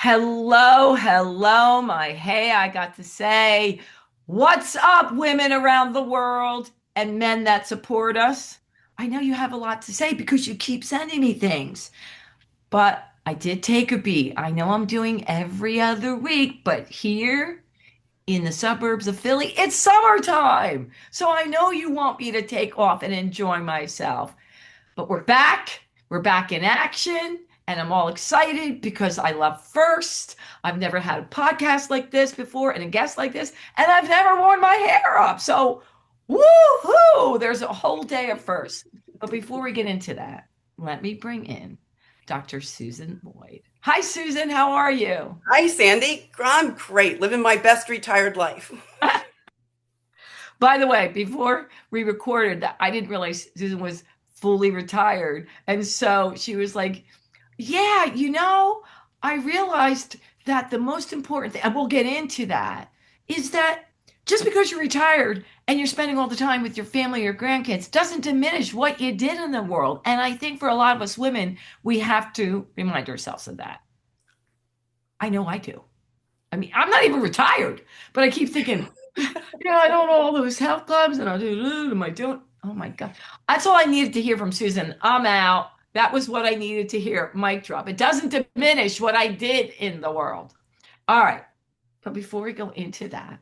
Hello, hello, my hey, I got to say, what's up, women around the world and men that support us? I know you have a lot to say because you keep sending me things, but I did take a beat. I know I'm doing every other week, but here in the suburbs of Philly, it's summertime. So I know you want me to take off and enjoy myself. But we're back. We're back in action. And I'm all excited because I love first. I've never had a podcast like this before and a guest like this. And I've never worn my hair up. So, woohoo! There's a whole day of first. But before we get into that, let me bring in Dr. Susan Lloyd. Hi, Susan. How are you? Hi, Sandy. I'm great, living my best retired life. By the way, before we recorded that, I didn't realize Susan was fully retired. And so she was like, yeah, I realized that the most important thing, and we'll get into that, is that just because you're retired and you're spending all the time with your family or grandkids doesn't diminish what you did in the world. And I think for a lot of us women, we have to remind ourselves of that. I know I do. I mean, I'm not even retired, but I keep thinking, I don't know all those health clubs and I do, am I doing? Oh my God. That's all I needed to hear from Susan. I'm out. That was what I needed to hear. Mic drop. It doesn't diminish what I did in the world. All right. But before we go into that,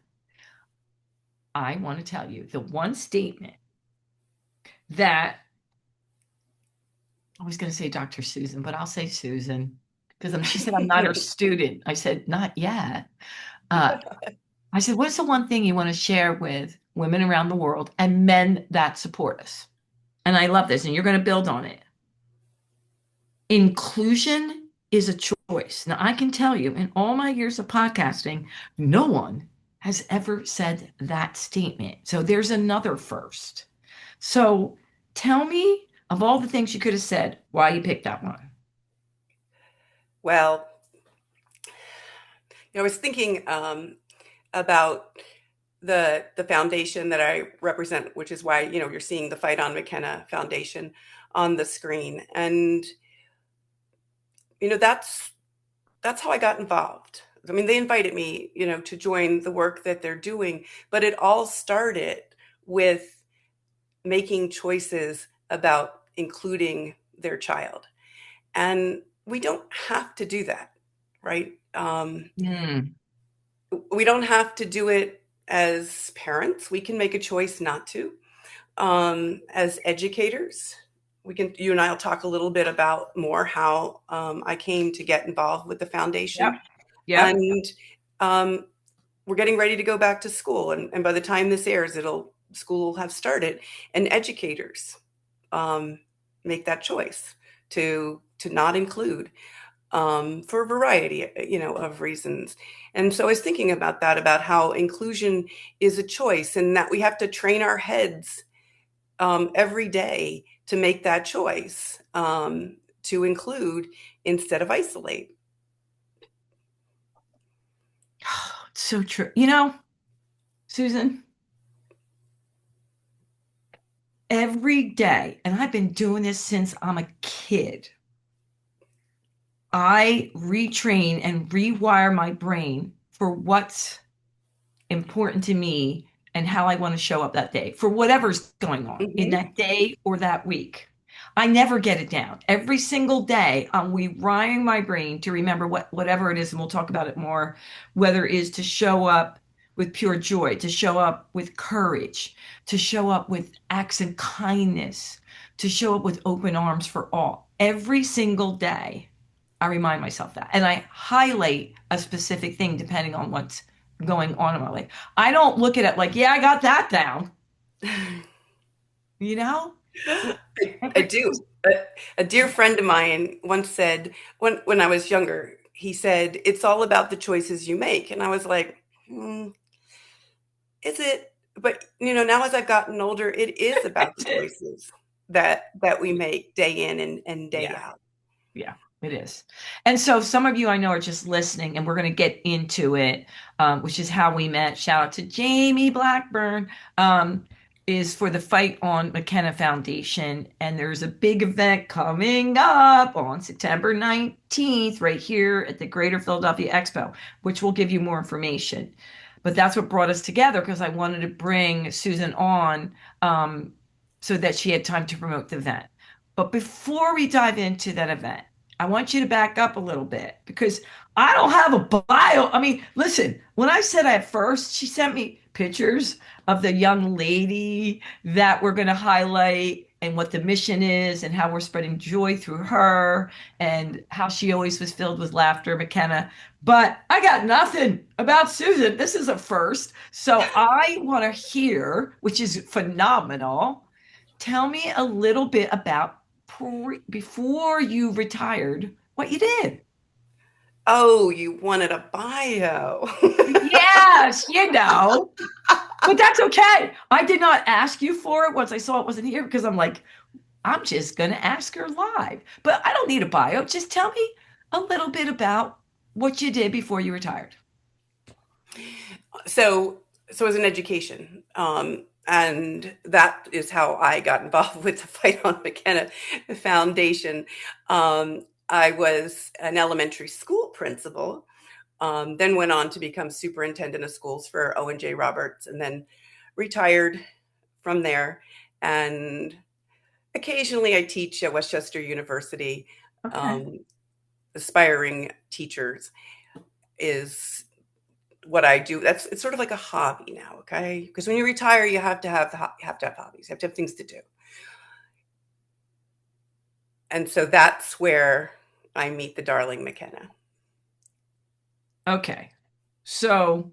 I want to tell you the one statement that I was going to say Dr. Susan, but I'll say Susan because she said I'm not her student. I said, not yet. Uh, I said, what's the one thing you want to share with women around the world and men that support us? And I love this, and you're going to build on it. Inclusion is a choice. Now, I can tell you, in all my years of podcasting, no one has ever said that statement. So there's another first. So tell me of all the things you could have said, why you picked that one. Well, I was thinking about the foundation that I represent, which is why you're seeing the Fight On Makenna Foundation on the screen, and that's how I got involved. I mean, they invited me, to join the work that they're doing, but it all started with making choices about including their child. And we don't have to do that, right? Hmm. We don't have to do it as parents. We can make a choice not to. As educators, you and I will talk a little bit about more how I came to get involved with the Yep. foundation. Yep. And um, we're getting ready to go back to school. And by the time this airs, school will have started. And educators make that choice to not include for a variety, of reasons. And so I was thinking about that, about how inclusion is a choice, and that we have to train our heads every day to make that choice, to include instead of isolate. It's so true. Susan, every day, and I've been doing this since I'm a kid, I retrain and rewire my brain for what's important to me and how I want to show up that day for whatever's going on in Hmm. that day or that week. I never get it down. Every single day, I'm rewiring my brain to remember whatever it is, and we'll talk about it more, whether it is to show up with pure joy, to show up with courage, to show up with acts of kindness, to show up with open arms for all. Every single day, I remind myself that. And I highlight a specific thing depending on what's going on in my life. I don't look at it like, yeah, I got that down, you know? I do. A dear friend of mine once said, when I was younger, he said, "It's all about the choices you make." And I was like, is it? But now as I've gotten older, it is about the It is. choices that we make day in and day Yeah, out. yeah, it is. And so some of you I know are just listening, and we're going to get into it, which is how we met. Shout out to Jamie Blackburn. Um, is for the Fight On Makenna Foundation. And there's a big event coming up on September 19th, right here at the Greater Philadelphia Expo, which will give you more information. But that's what brought us together because I wanted to bring Susan on um, so that she had time to promote the event. But before we dive into that event, I want you to back up a little bit because I don't have a bio. I mean, listen, when I said at first, she sent me pictures of the young lady that we're going to highlight and what the mission is and how we're spreading joy through her and how she always was filled with laughter, McKenna. But I got nothing about Susan. This is a first. So I want to hear, which is phenomenal. Tell me a little bit about before you retired, what you did. Oh, you wanted a bio. Yes, you know. But that's okay. I did not ask you for it once I saw it wasn't here because I'm like, I'm just going to ask her live. But I don't need a bio. Just tell me a little bit about what you did before you retired. So as an education, and that is how I got involved with the Fight on McKenna Foundation. I was an elementary school principal, then went on to become superintendent of schools for O&J Roberts, and then retired from there. And occasionally I teach at Westchester University. Okay. Um, Aspiring teachers is what I do. It's sort of like a hobby now, okay? Because when you retire, you have to have you have to have hobbies. You have to have things to do. And so that's where I meet the darling McKenna. Okay. So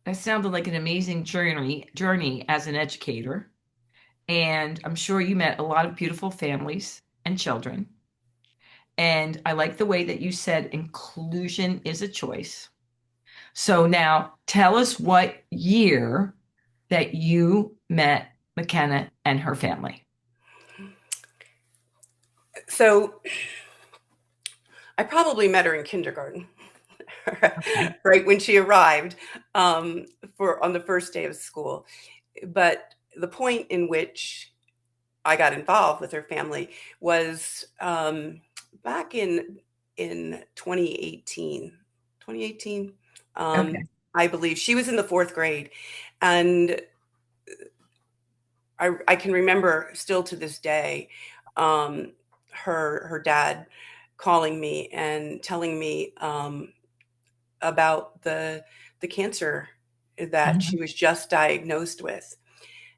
that sounded like an amazing journey as an educator. And I'm sure you met a lot of beautiful families and children. And I like the way that you said inclusion is a choice. So now tell us what year that you met McKenna and her family. So I probably met her in kindergarten, Okay. right when she arrived, for on the first day of school. But the point in which I got involved with her family was back in 2018. 2018, Okay. I believe she was in the fourth grade, and I can remember still to this day, um, her dad calling me and telling me about the cancer that she Mhm. was just diagnosed with.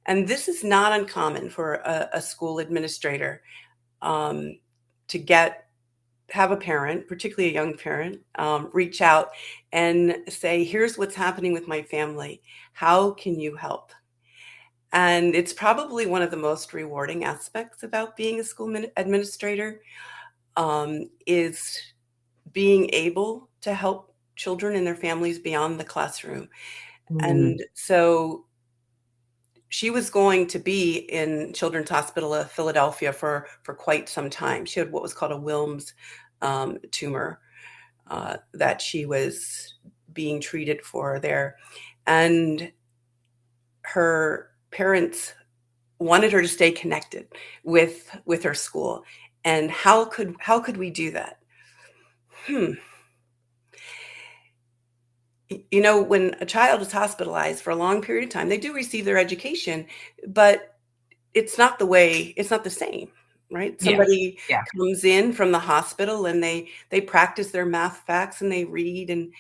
And this is not uncommon for a school administrator, um, to have a parent, particularly a young parent, reach out and say, "Here's what's happening with my family. How can you help?" And it's probably one of the most rewarding aspects about being a school administrator, is being able to help children and their families beyond the classroom. Mm. And so she was going to be in Children's Hospital of Philadelphia for quite some time. She had what was called a Wilms tumor, that she was being treated for there. And her parents wanted her to stay connected with her school. And how could we do that? Hmm. You know, when a child is hospitalized for a long period of time, they do receive their education, but it's not the same, right? Yeah. Somebody Yeah. comes in from the hospital and they practice their math facts and they read, and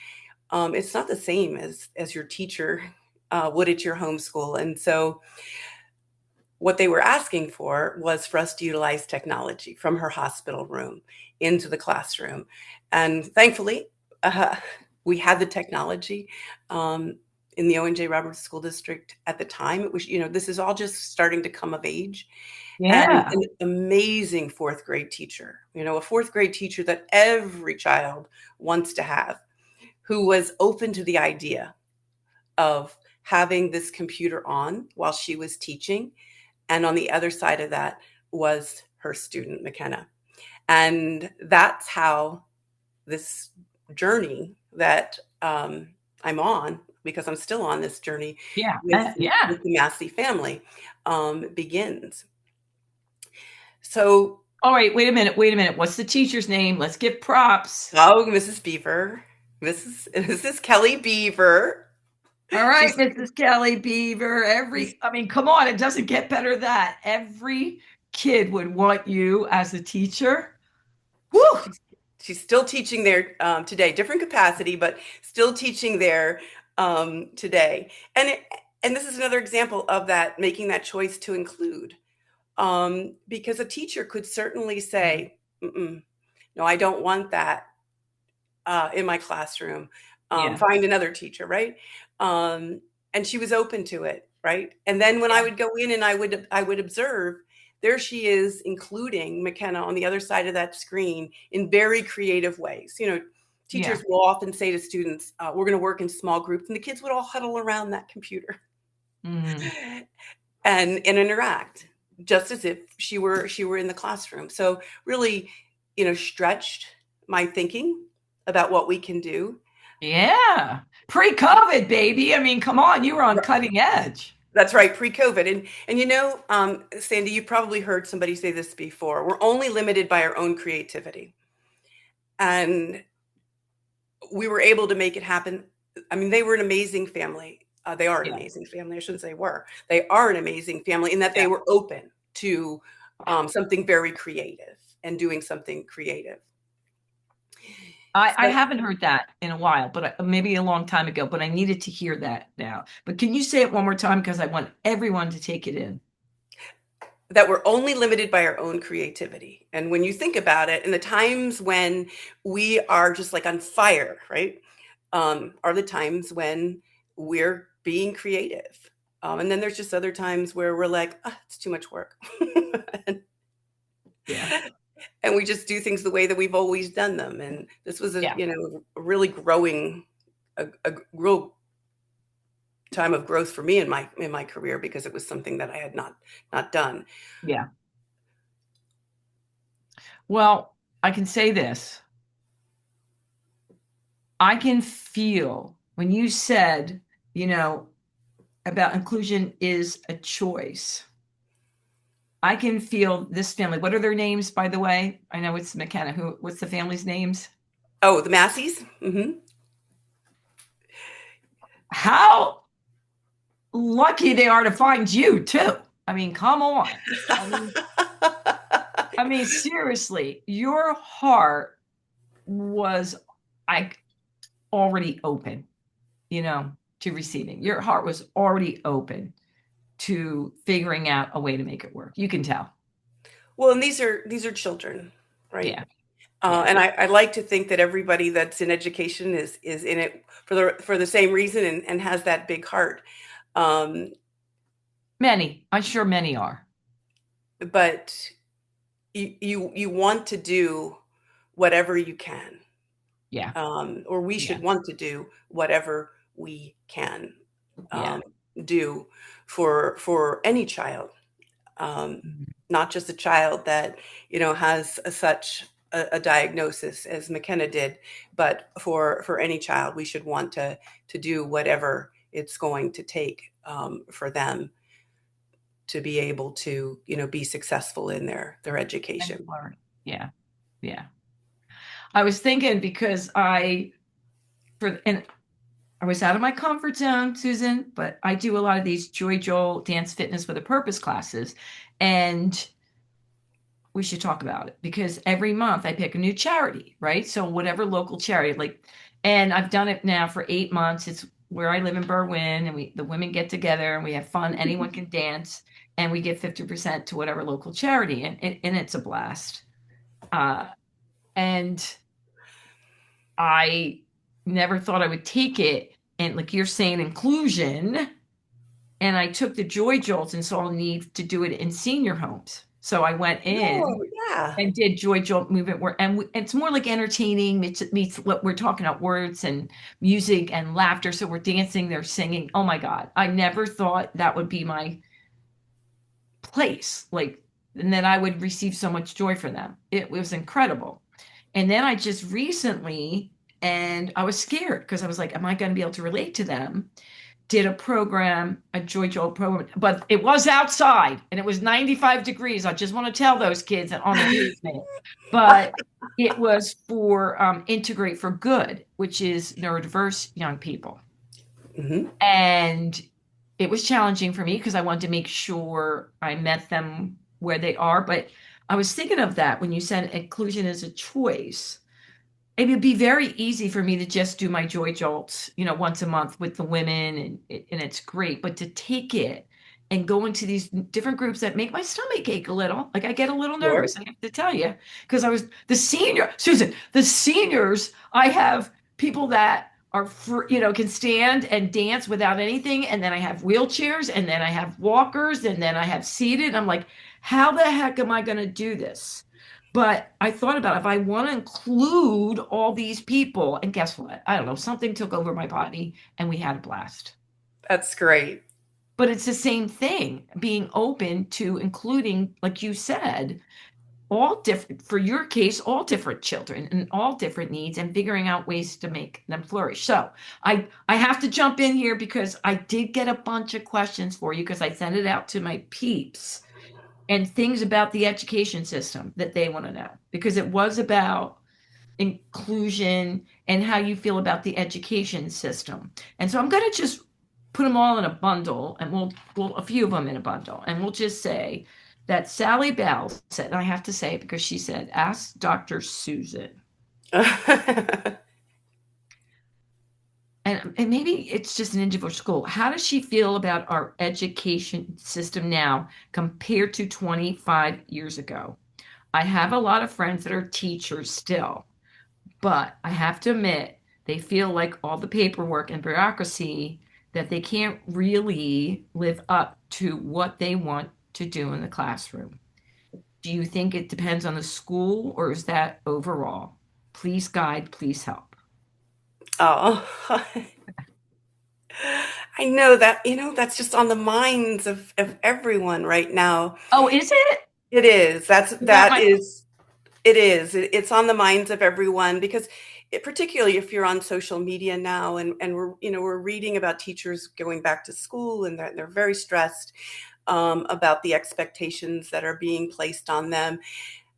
it's not the same as your teacher would at your home school. And so what they were asking for us to utilize technology from her hospital room into the classroom. And thankfully, uh, we had the technology, um, in the O&J Roberts School District at the time. It was, this is all just starting to come of age. And Yeah. an amazing fourth grade teacher, a fourth grade teacher that every child wants to have, who was open to the idea of having this computer on while she was teaching, and on the other side of that was her student, McKenna. And that's how this journey that I'm on because I'm still on this journey Yeah. with Yeah. the Massey family, begins. So, All right. Wait a minute. Wait a minute. What's the teacher's name? Let's give props. oh, Mrs. Beaver, Mrs. Kelly Beaver. All right, She's Mrs. Kelly Beaver. I mean, come on. It doesn't get better than that. Every kid would want you as a teacher. Woo. she's she's still teaching there today, different capacity, but still teaching there today. And this is another example of that, making that choice to include, because a teacher could certainly Mhm. say, "Mm-mm, no, I don't want that in my classroom. Yeah. Find another teacher," right? Um, and she was open to it, right? And then when I Yeah. would go in and I would observe, there she is, including McKenna on the other side of that screen in very creative ways. Yeah. Teachers will often say to students, "We're going to work in small groups," and the kids would all huddle around that computer Mhm. and interact just as if she were in the classroom. So really, stretched my thinking about what we can do. Yeah. Pre-COVID, baby. I mean, come on. You were on cutting edge. That's right, pre-COVID. And Sandy, you've probably heard somebody say this before. We're only limited by our own creativity. And we were able to make it happen. I mean, they were an amazing family. They are an Yeah. amazing family. I shouldn't say were. They are an amazing family in that they Yeah. were open to something very creative and doing something creative. I So haven't heard that in a while, but maybe a long time ago, but I needed to hear that now. But can you say it one more time? Because I want everyone to take it in. that we're only limited by our own creativity. And when you think about it, in the times when we are just like on fire, right, are the times when we're being creative. And then there's just other times where we're like, it's too much work. and, Yeah. and we just do things the way that we've always done them. And this was Yeah. a really growing, a real time of growth for me in my career, because it was something that I had not done. Yeah. Well, I can say this. I can feel when you said, you know, about inclusion is a choice. I can feel this family. What are their names, by the way? I know it's McKenna. What's the family's names? Oh, the Massies. How lucky they are to find you too. I mean, come on. I mean, seriously, your heart was like already open, to receiving. Your heart was already open to figuring out a way to make it work. You can tell. Well, and these are children, right? Yeah. Yeah. And I like to think that everybody that's in education is in it for the same reason, and has that big heart. Um, Many. I'm sure many are. but you want to do whatever you can, Yeah. or we Yeah. should want to do whatever we can Yeah. um, do for any child, um, Mhm. not just a child that has such a diagnosis as McKenna did, but for any child, we should want to do whatever it's going to take for them to be able to be successful in their And education. learn. Yeah. Yeah. I was thinking because and I was out of my comfort zone, Susan, but I do a lot of these Joy Joel dance fitness with a purpose classes. And we should talk about it because every month I pick a new charity, right? So whatever local charity, and I've done it now for 8 months. It's where I live in Berwyn, and the women get together and we have fun. Anyone can dance, and we give 50% to whatever local charity, and it's a blast. Uh, and I never thought I would take it, and like you're saying, inclusion. And I took the Joy Jolts and saw a need to do it in senior homes. So I went Oh, in yeah. and did Joy Jolt movement work. And it's more like entertaining meets what we're talking about, words and music and laughter. So we're dancing, they're singing. Oh my God. I never thought that would be my place. And that I would receive so much joy for them. It was incredible. And then I just recently and I was scared because I was like, am I going to be able to relate to them? Did a program, a Joy Jolt program, but it was outside and it was 95 degrees. I just want to tell those kids on the pavement. But it was for Integrate for Good, which is neurodiverse young people. Hmm. And it was challenging for me because I wanted to make sure I met them where they are. But I was thinking of that when you said inclusion is a choice. It would be very easy for me to just do my joy jolts, once a month with the women, and it's great. But to take it and go into these different groups that make my stomach ache a little, like I get a little Sure. nervous, I have to tell you, because I was Susan, the seniors, I have people that are, can stand and dance without anything. And then I have wheelchairs, and then I have walkers, and then I have seated. I'm like, how the heck am I going to do this? But I thought about if I want to include all these people, and guess what? I don't know, something took over my body and we had a blast. That's great. But it's the same thing, being open to including, like you said, all different, for your case, all different children and all different needs and figuring out ways to make them flourish. So I have to jump in here because I did get a bunch of questions for you because I sent it out to my peeps and things about the education system that they want to know because it was about inclusion and how you feel about the education system. And so I'm going to just put them all in a bundle and we'll a few of them in a bundle and we'll just say that Sally Bell said, and I have to say it because she said, ask Dr. Susan. And maybe it's just an individual school. How does she feel about our education system now compared to 25 years ago? I have a lot of friends that are teachers still, but I have to admit, they feel like all the paperwork and bureaucracy that they can't really live up to what they want to do in the classroom. Do you think it depends on the school or is that overall? Please guide, please help. Oh, I know that, that's just on the minds of everyone right now. Oh, is it? It is. Is that my It is. It's on the minds of everyone because particularly if you're on social media now and we're reading about teachers going back to school and they're very stressed about the expectations that are being placed on them.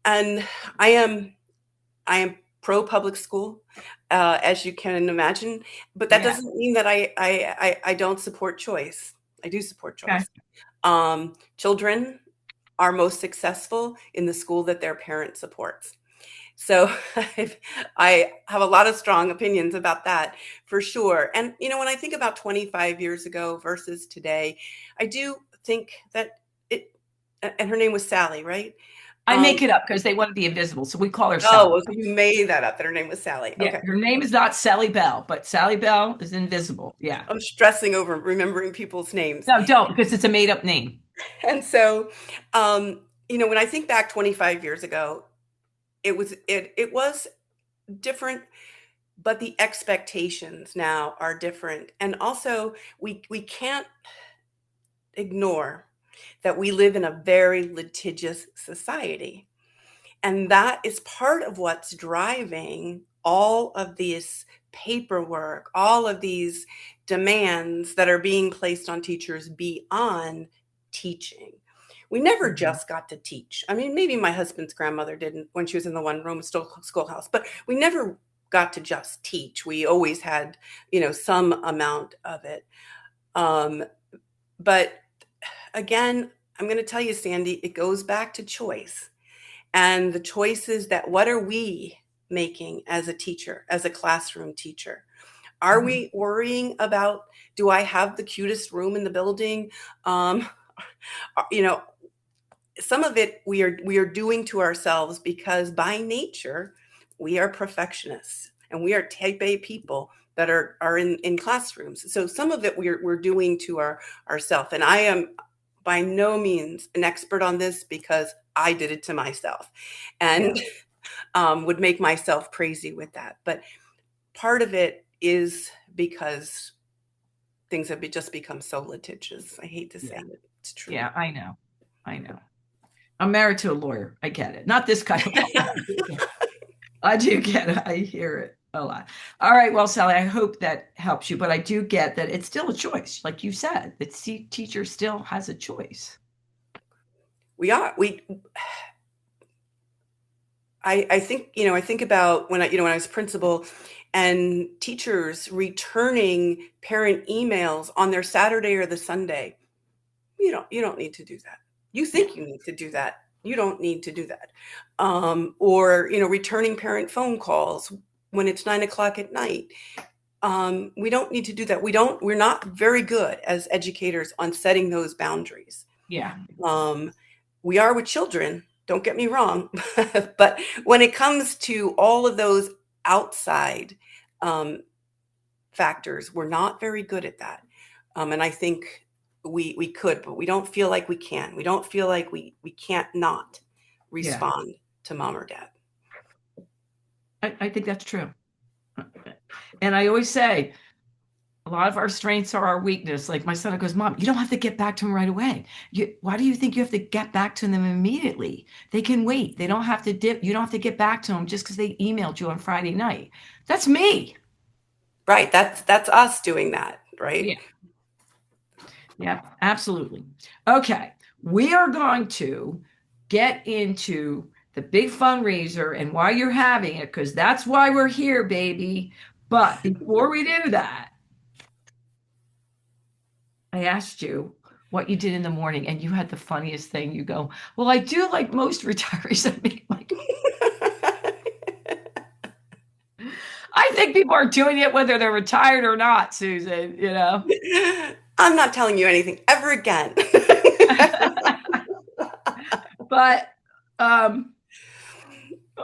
And I am I am pro public school, as you can imagine, but that yeah. doesn't mean that I don't support choice. I do support Okay. choice. Children are most successful in the school that their parent supports. So I have a lot of strong opinions about that for sure. And, when I think about 25 years ago versus today, I do think that it, and her name was Sally, right? I Um, make it up because they want to be invisible. So we call her oh, Sally. well, so you made that up that her name was Sally. Yeah. Okay. Her name is not Sally Bell, but Sally Bell is invisible. Yeah. I'm stressing over remembering people's names. No, don't because it's a made up name. And so, when I think back 25 years ago, it was different, but the expectations now are different. And also we can't ignore that we live in a very litigious society. And that is part of what's driving all of this paperwork, all of these demands that are being placed on teachers beyond teaching. We never Mhm. just got to teach. I mean, maybe my husband's grandmother didn't when she was in the one room schoolhouse, but we never got to just teach. We always had, some amount of it. Um, but again, I'm going to tell you, Sandy, it goes back to choice and the choices that what are we making as a teacher, as a classroom teacher? Are Mhm. we worrying about, do I have the cutest room in the building? Um, you know, some of it we are doing to ourselves because by nature we are perfectionists and we are type A people that are in classrooms. So some of it we're doing to ourselves. And I am by no means an expert on this because I did it to myself and Yeah. would make myself crazy with that. But part of it is because things have just become so litigious. I hate to say Yeah. it. It's true. Yeah. I know. I know. I'm married to a lawyer. I get it. Not this kind of law. I do get it. I hear it. A lot. All right. Well, Sally, I hope that helps you, but I do get that it's still a choice. Like you said, the teacher still has a choice. We I think, I think about when I was principal and teachers returning parent emails on their Saturday or the Sunday. You don't need to do that. You Yeah. think you need to do that. You don't need to do that. Or, returning parent phone calls when it's 9 o'clock at night. We don't need to do that. We're not very good as educators on setting those boundaries. Yeah. Um, we are with children, don't get me wrong, but when it comes to all of those outside um, factors, we're not very good at that. And I think we could, but we don't feel like we can. We don't feel like we can't not Yeah. respond to mom or dad. I think that's true. And I always say, a lot of our strengths are our weakness. Like my son goes, Mom, you don't have to get back to him right away. Why do you think you have to get back to them immediately? They can wait. They don't have to dip. You don't have to get back to them just because they emailed you on Friday night. That's me. Right. That's us doing that, right? Yeah. Yeah, absolutely. Okay. We are going to get into the big fundraiser and why you're having it, because that's why we're here, baby. But before we do that, I asked you what you did in the morning, and you had the funniest thing. You go, "Well, I do like most retirees." I mean, like, I think people are doing it whether they're retired or not, Susan, you know? I'm not telling you anything ever again. But, oh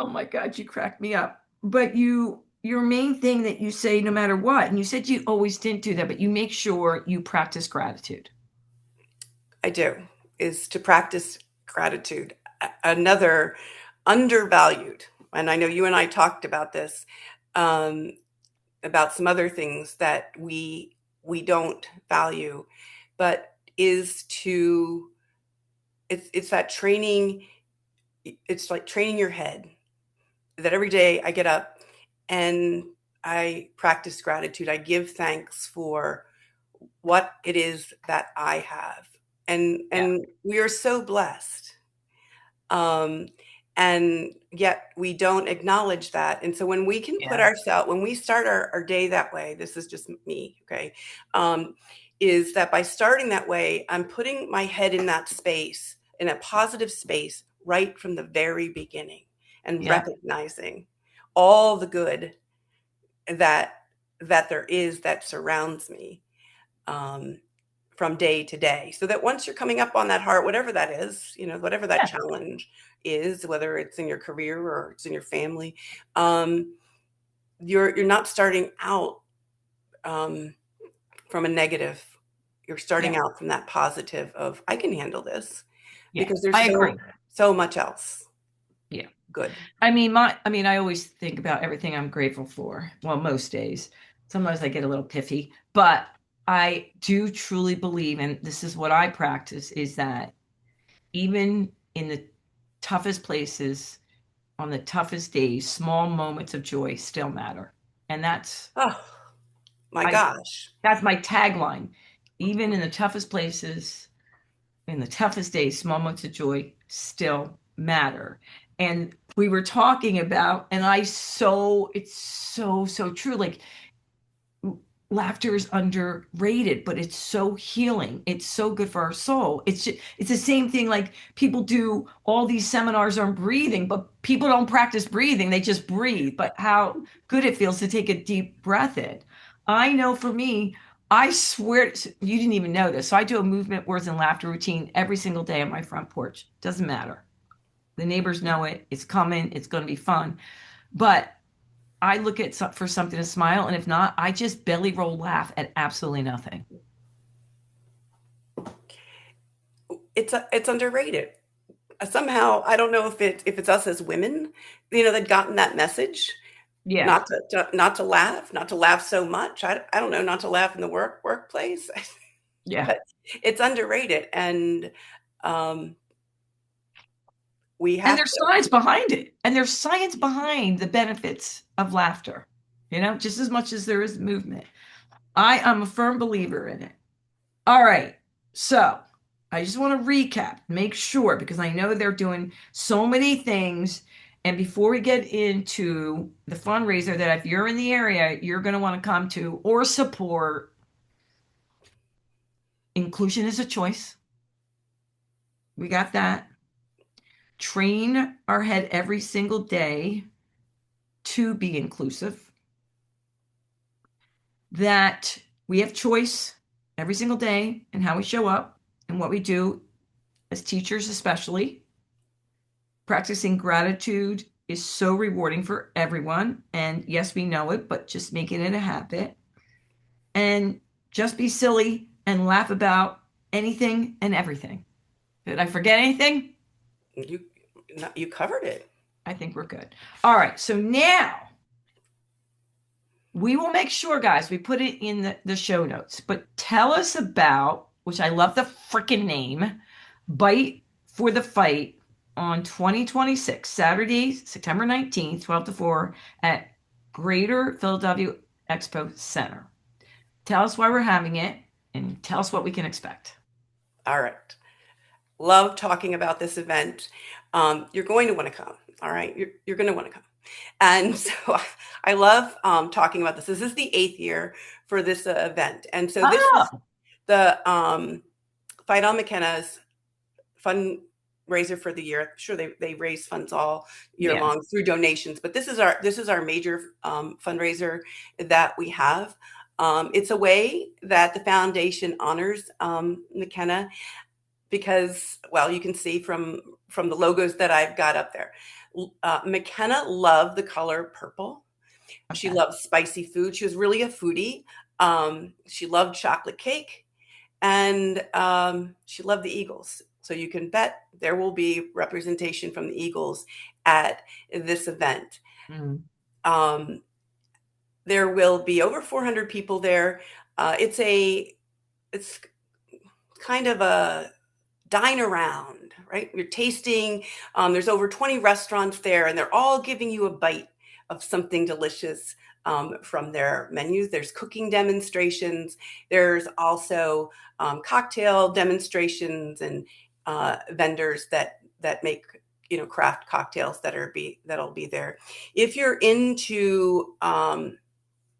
my God, you cracked me up. But your main thing that you say no matter what, and you said you always didn't do that, but you make sure you practice gratitude. I do, is to practice gratitude. Another undervalued, and I know you and I talked about this, um, about some other things that we don't value, but is to it's that training. It's like training your head that every day I get up and I practice gratitude. I give thanks for what it is that I have. And Yeah. and we are so blessed. Um, and yet we don't acknowledge that. And so when we can put Yeah. ourselves, when we start our day that way, this is just me, okay, um, is that by starting that way, I'm putting my head in that space, in a positive space, right from the very beginning, and Yeah. recognizing all the good that there is that surrounds me. Um, from day to day, so that once you're coming up on that heart, whatever that is, whatever that Yeah. challenge is, whether it's in your career or it's in your family, um, you're not starting out um, from a negative. You're Yeah. starting out from that positive of I can handle this, Yeah. because I there's agree. so much else Yeah. good. I mean, I always think about everything I'm grateful for. Well, most days. Sometimes I get a little piffy, but I do truly believe, and this is what I practice, is that even in the toughest places, on the toughest days, small moments of joy still matter. And Oh my I gosh. that's my tagline. Even in the toughest places, in the toughest days, small moments of joy still matter. And we were talking about, and it's so true. Like laughter is underrated, but it's so healing. It's so good for our soul. It's the same thing. Like people do all these seminars on breathing, but people don't practice breathing. They just breathe. But how good it feels to take a deep breath in. I know for me, I swear you didn't even know this. So I do a movement, words, and laughter routine every single day on my front porch. Doesn't matter. The neighbors know it. It's coming. It's going to be fun. But I look at for something to smile, and if not, I just belly roll laugh at absolutely nothing. It's underrated. Somehow I don't know if it's us as women, that gotten that message, Yeah, not to laugh so much. I don't know, not to laugh in the workplace, yeah. but it's underrated, and um, we And have there's to. science behind it, and there's science behind the benefits of laughter. just as much as there is movement. I am a firm believer in it. All right. So I just want to recap, make sure, because I know they're doing so many things. And before we get into the fundraiser, that if you're in the area, you're going to want to come to or support, inclusion is a choice. We got that. Train our head every single day to be inclusive. That we have choice every single day in how we show up and what we do as teachers, especially. Practicing gratitude is so rewarding for everyone. And yes, we know it, but just making it a habit. And just be silly and laugh about anything and everything. Did I forget anything? You you covered it. I think we're good. All right. So now we will make sure, guys, we put it in the show notes. But tell us about, which I love the freaking name, Bite for the Fight on 2026, Saturday, September 19th, 12 to 4 at Greater Philadelphia Expo Center. Tell us why we're having it and tell us what we can expect. All right. Love talking about this event. You're going to want to come. All right. You're going to want to come. And so I love talking about this. This is the 8th year for this event. And so this is Oh, the Fight On Makenna's fundraiser for the year. Sure, they raise funds all year yeah. long through donations, but this is our major fundraiser that we have. It's a way that the foundation honors McKenna because, well, you can see from the logos that I've got up there. McKenna loved the color purple. She Okay. loved spicy food. She was really a foodie. She loved chocolate cake, and she loved the Eagles. So you can bet there will be representation from the Eagles at this event. Mm. Um, there will be over 400 people there. It's kind of a dine around, right? You're tasting. There's over 20 restaurants there, and they're all giving you a bite of something delicious from their menus. There's cooking demonstrations. There's also cocktail demonstrations and vendors that make craft cocktails that'll be there. If you're into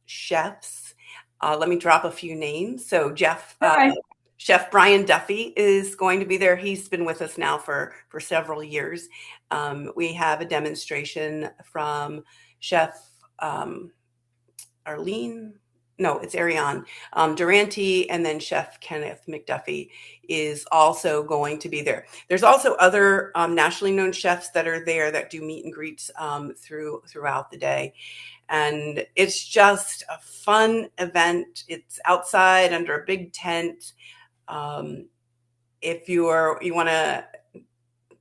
chefs, let me drop a few names. So Okay. Chef Brian Duffy is going to be there. He's been with us now for several years. We have a demonstration from Chef Arlene. No, it's Ariane Duarte, and then Chef Kenneth McDuffie is also going to be there. There's also other nationally known chefs that are there that do meet and greets throughout the day. And it's just a fun event. It's outside under a big tent. If you want to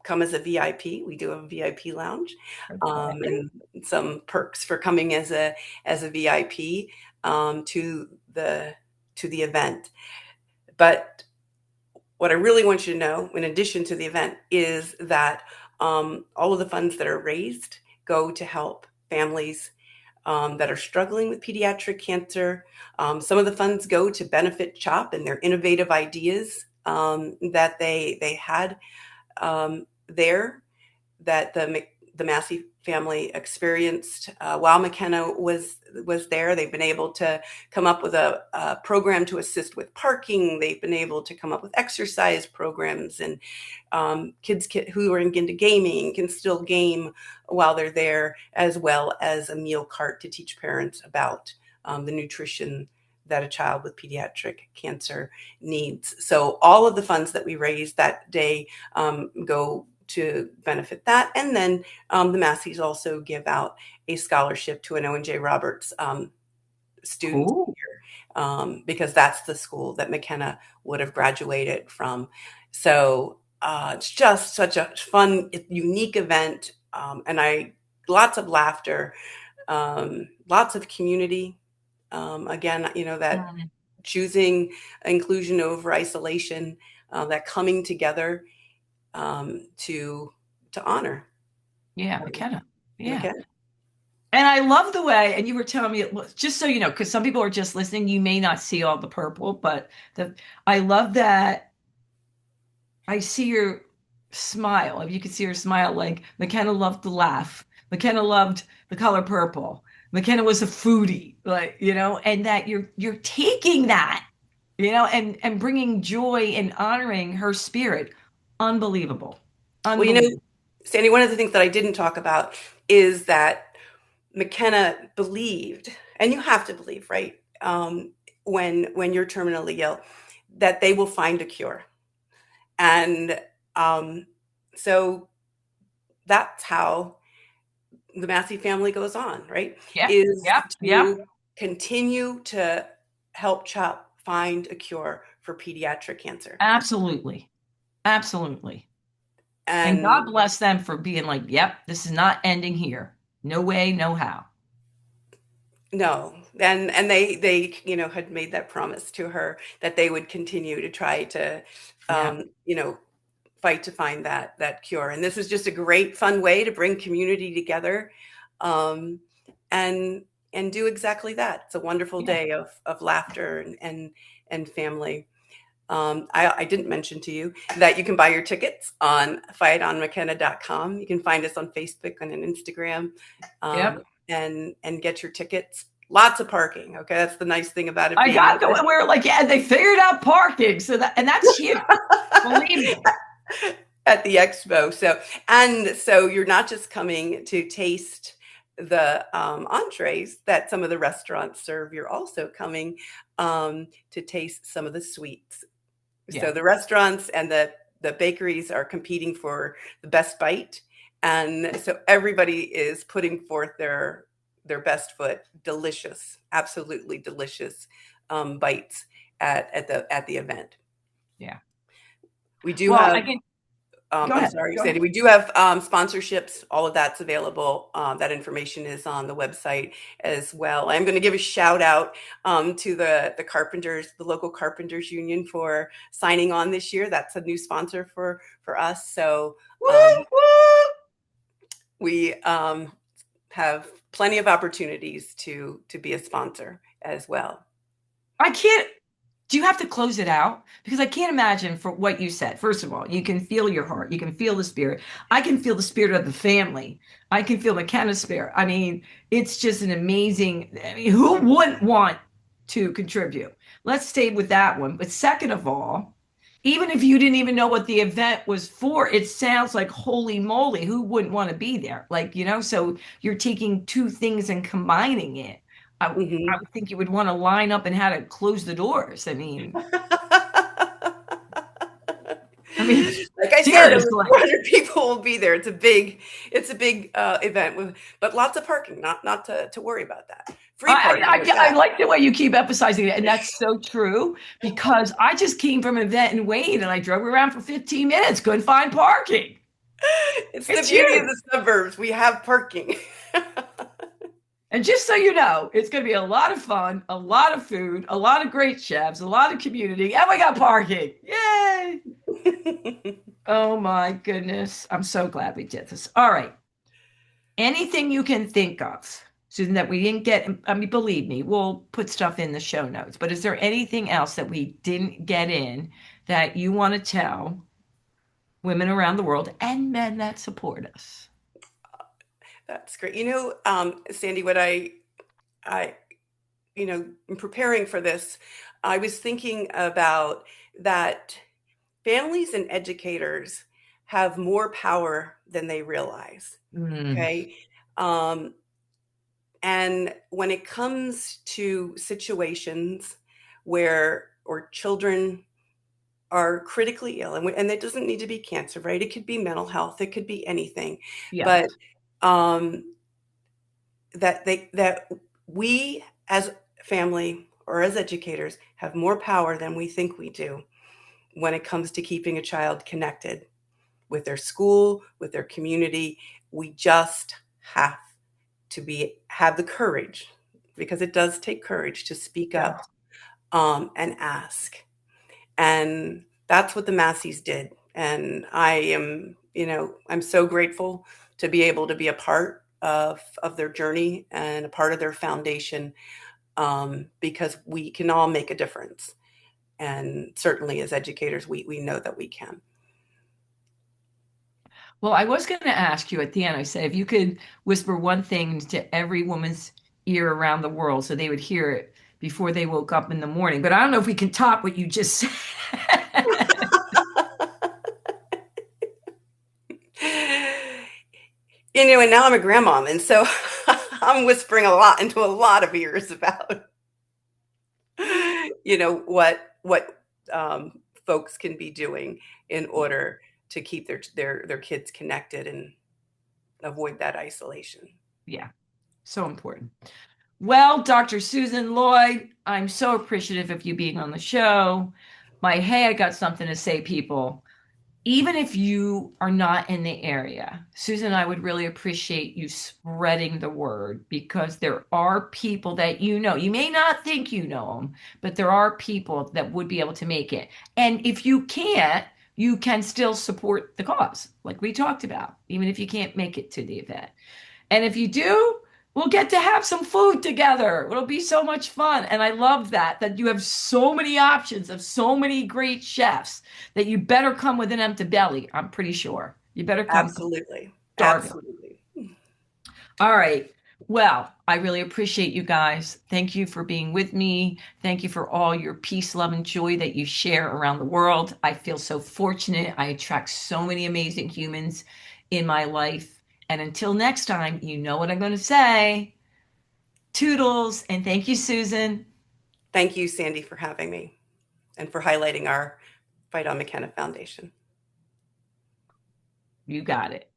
come as a VIP, we do have a VIP lounge, Okay. and some perks for coming as a VIP to the event. But what I really want you to know, in addition to the event, is that all of the funds that are raised go to help families that are struggling with pediatric cancer. Some of the funds go to benefit CHOP and their innovative ideas that they had there that the Massey family experienced while McKenna was there. They've been able to come up with a program to assist with parking. They've been able to come up with exercise programs, and kids who are into gaming can still game while they're there, as well as a meal cart to teach parents about the nutrition that a child with pediatric cancer needs. So all of the funds that we raise that day go to benefit that. And then the Masseys also give out a scholarship to an Owen J. Roberts student Cool. here, because that's the school that McKenna would have graduated from. So it's just such a fun, unique event. And lots of laughter, lots of community. Again, that Mm. choosing inclusion over isolation, that coming together to honor Yeah, McKenna. Yeah. McKenna. And I love the way, and you were telling me, just so you know, because some people are just listening, you may not see all the purple, but I love that I see your smile. If you could see her smile, like McKenna loved to laugh. McKenna loved the color purple. McKenna was a foodie, like, and that you're taking that, and bringing joy and honoring her spirit. Unbelievable. Well, Unbelievable. Sandy, one of the things that I didn't talk about is that McKenna believed, and you have to believe, right? When you're terminally ill, that they will find a cure, and um, so that's how the Massey family goes on, right? Yeah. Is Yep. Yep. to continue to help CHOP find a cure for pediatric cancer, Absolutely. Absolutely. And God and bless them for being like, yep, this is not ending here. No way, no how. no, and they had made that promise to her that they would continue to try to Yeah. um, you know fight to find that cure. And this was just a great fun way to bring community together, um, and do exactly that. It's a wonderful Yeah. day of laughter and family. I didn't mention to you that you can buy your tickets on fightonmakenna.com. You can find us on Facebook and on Instagram, Yep. and get your tickets. Lots of parking. Okay, that's the nice thing about it I being got the one where like, yeah, they figured out parking. And that's huge. Believe me. at the expo. So you're not just coming to taste the entrees that some of the restaurants serve. You're also coming to taste some of the sweets. So Yeah. the restaurants and the bakeries are competing for the best bite, and so everybody is putting forth their best foot. Delicious, absolutely delicious bites at the event. Yeah. We do Well, have I can go I'm ahead. sorry, Go ahead. Sandy. We do have sponsorships. All of that's available. That information is on the website as well. I'm going to give a shout out to the carpenters, the local carpenters union, for signing on this year. That's a new sponsor for us. So um, Woo, woo. we have plenty of opportunities to be a sponsor as well. I can't. Do you have to close it out? Because I can't imagine for what you said. First of all, you can feel your heart. You can feel the spirit. I can feel the spirit of the family. I can feel McKenna's spirit. I mean, it's just an amazing. I mean, who wouldn't want to contribute? Let's stay with that one. But second of all, even if you didn't even know what the event was for, it sounds like holy moly, who wouldn't want to be there? Like, so you're taking two things and combining it. I Mhm. would think you would want to line up and how to close the doors. I mean, Like I said, over seriously. 400 people will be there. It's a big event but lots of parking. Not to worry about that. Free parking at I that. like the way you keep emphasizing it, and that's so true because I just came from an event in Wayne and I drove around for 15 minutes, couldn't find parking. It's the It's beauty of huge. the suburbs. We have parking. And just so you know, it's going to be a lot of fun, a lot of food, a lot of great chefs, a lot of community, and we got parking. Yay! Oh my goodness. I'm so glad we did this. All right. Anything you can think of, Susan, that we didn't get? I mean, believe me, we'll put stuff in the show notes. But is there anything else that we didn't get in that you want to tell women around the world and men that support us? That's great. Sandy, what I in preparing for this, I was thinking about that families and educators have more power than they realize. Mm, Okay. Um, and when it comes to situations where or children are critically ill, and it doesn't need to be cancer, right? It could be mental health, it could be anything, but yes. um, that we as family or as educators have more power than we think we do when it comes to keeping a child connected with their school, with their community. We just have to have the courage, because it does take courage to speak Yeah. up and ask. And that's what the Masseys did. And I'm so grateful to be able to be a part. of their journey and a part of their foundation, because we can all make a difference. And certainly as educators, we know that we can. Well, I was going to ask you at the end, I said, if you could whisper one thing to every woman's ear around the world so they would hear it before they woke up in the morning. But I don't know if we can top what you just said. And now I'm a grandmom, and so I'm whispering a lot into a lot of ears about, what folks can be doing in order to keep their kids connected and avoid that isolation. Yeah, so important. Well, Dr. Susan Lloyd, I'm so appreciative of you being on the show. My hey, I got something to say, people. Even if you are not in the area, Susan and I would really appreciate you spreading the word because there are people that you know. You may not think you know them, but there are people that would be able to make it. And if you can't, you can still support the cause, like we talked about, even if you can't make it to the event. And if you do, we'll get to have some food together. It'll be so much fun. And I love that you have so many options of so many great chefs that you better come with an empty belly. I'm pretty sure. You better come Absolutely. starving. Absolutely. All right. Well, I really appreciate you guys. Thank you for being with me. Thank you for all your peace, love, and joy that you share around the world. I feel so fortunate. I attract so many amazing humans in my life. And until next time, you know what I'm going to say. Toodles. And thank you, Susan. Thank you, Sandy, for having me and for highlighting our Fight On McKenna Foundation. You got it.